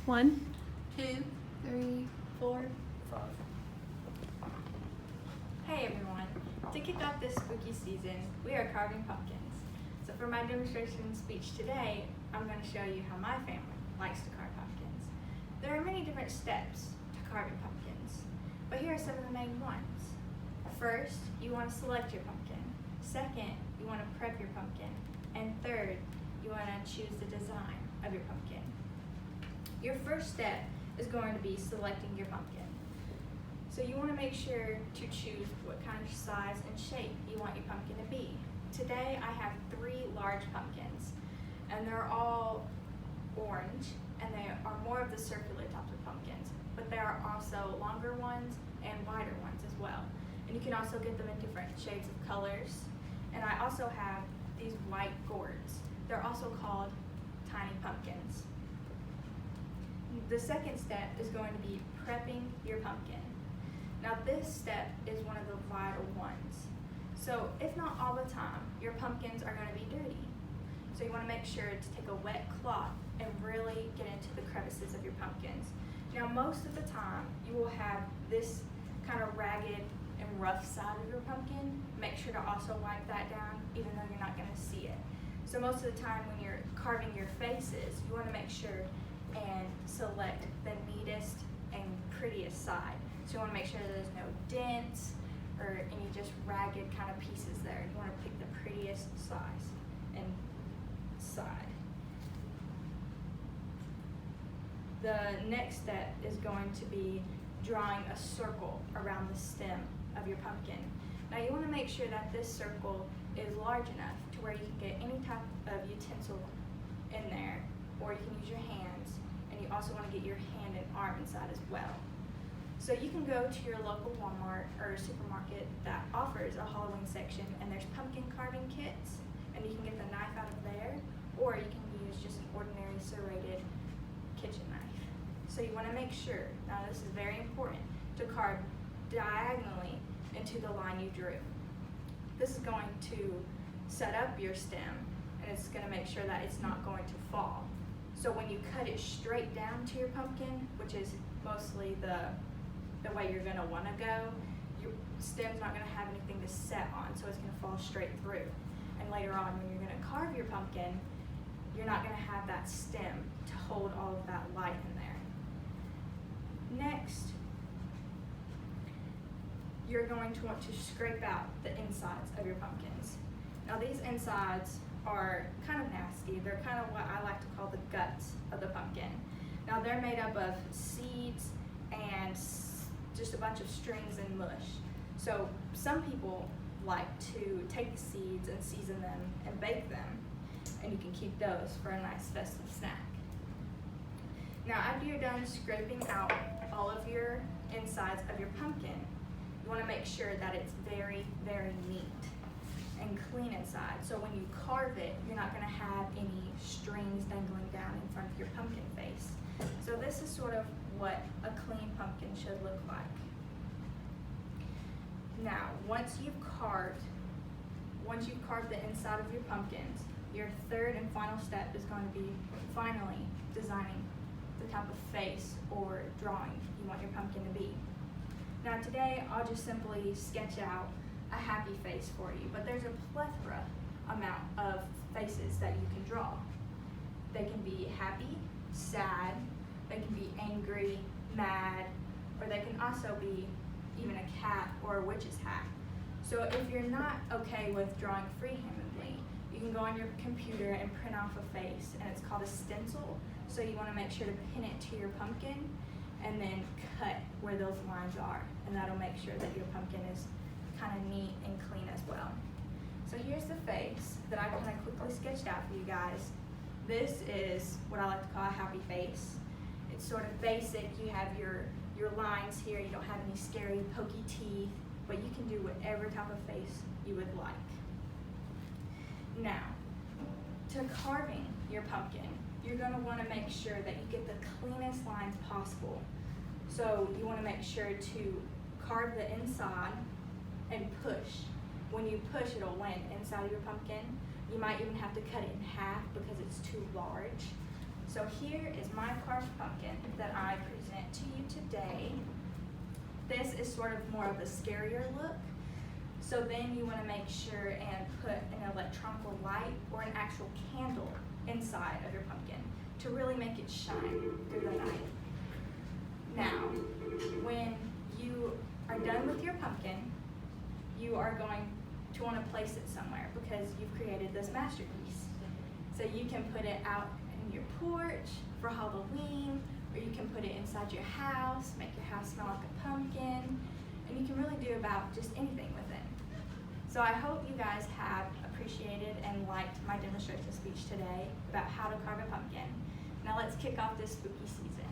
1, 2, 3, 4. 5. Hey everyone! To kick off this spooky season, we are carving pumpkins. So for my demonstration speech today, I'm going to show you how my family likes to carve pumpkins. There are many different steps to carving pumpkins, but here are some of the main ones. First, you want to select your pumpkin. Second, you want to prep your pumpkin. And third, you want to choose the design of your pumpkin. Your first step is going to be selecting your pumpkin. So you want to make sure to choose what kind of size and shape you want your pumpkin to be. Today I have 3 large pumpkins, and they're all orange, and they are more of the circular types of pumpkins, but there are also longer ones and wider ones as well. And you can also get them in different shades of colors. And I also have these white gourds. They're also called tiny pumpkins. The second step is going to be prepping your pumpkin. Now this step is one of the vital ones. So if not all the time, your pumpkins are going to be dirty. So you want to make sure to take a wet cloth and really get into the crevices of your pumpkins. Now most of the time, you will have this kind of ragged and rough side of your pumpkin. Make sure to also wipe that down, even though you're not going to see it. So most of the time when you're carving your faces, you want to make sure and select the neatest and prettiest side. So you want to make sure that there's no dents or any just ragged kind of pieces there. You want to pick the prettiest size and side. The next step is going to be drawing a circle around the stem of your pumpkin. Now you want to make sure that this circle is large enough to where you can get any type of utensil in there, or you can use your hands, and you also want to get your hand and arm inside as well. So you can go to your local Walmart or supermarket that offers a Halloween section, and there's pumpkin carving kits, and you can get the knife out of there, or you can use just an ordinary serrated kitchen knife. So you want to make sure, now this is very important, to carve diagonally into the line you drew. This is going to set up your stem, and it's going to make sure that it's not going to fall. So when you cut it straight down to your pumpkin, which is mostly the way you're going to want to go, your stem's not going to have anything to set on, so it's going to fall straight through. And later on, when you're going to carve your pumpkin, you're not going to have that stem to hold all of that light in there. Next, you're going to want to scrape out the insides of your pumpkins. Now these insides are kind of nasty. They're kind of what I like to call the guts of the pumpkin. Now they're made up of seeds and just a bunch of strings and mush. So some people like to take the seeds and season them and bake them, and you can keep those for a nice festive snack. Now after you're done scraping out all of your insides of your pumpkin, you want to make sure that it's very, very neat and clean inside. So when you carve it, you're not going to have any strings dangling down in front of your pumpkin face. So this is sort of what a clean pumpkin should look like. Now, once you've carved the inside of your pumpkins, your third and final step is going to be finally designing the type of face or drawing you want your pumpkin to be. Now today, I'll just simply sketch out a happy face for you, but there's a plethora amount of faces that you can draw. They can be happy, sad, they can be angry, mad, or they can also be even a cat or a witch's hat. So if you're not okay with drawing freehandedly, you can go on your computer and print off a face, and it's called a stencil. So you want to make sure to pin it to your pumpkin and then cut where those lines are, and that'll make sure that your pumpkin is kind of neat and clean as well. So here's the face that I kind of quickly sketched out for you guys. This is what I like to call a happy face. It's sort of basic. You have your lines here. You don't have any scary pokey teeth, but you can do whatever type of face you would like. Now, to carving your pumpkin, you're going to want to make sure that you get the cleanest lines possible. So you want to make sure to carve the inside and push. When you push, it'll land inside of your pumpkin. You might even have to cut it in half because it's too large. So here is my carved pumpkin that I present to you today. This is sort of more of a scarier look. So then you want to make sure and put an electronic light or an actual candle inside of your pumpkin to really make it shine through the night. Now, when you are done with your pumpkin, you are going to want to place it somewhere because you've created this masterpiece. So you can put it out in your porch for Halloween, or you can put it inside your house, make your house smell like a pumpkin, and you can really do about just anything with it. So I hope you guys have appreciated and liked my demonstration speech today about how to carve a pumpkin. Now let's kick off this spooky season.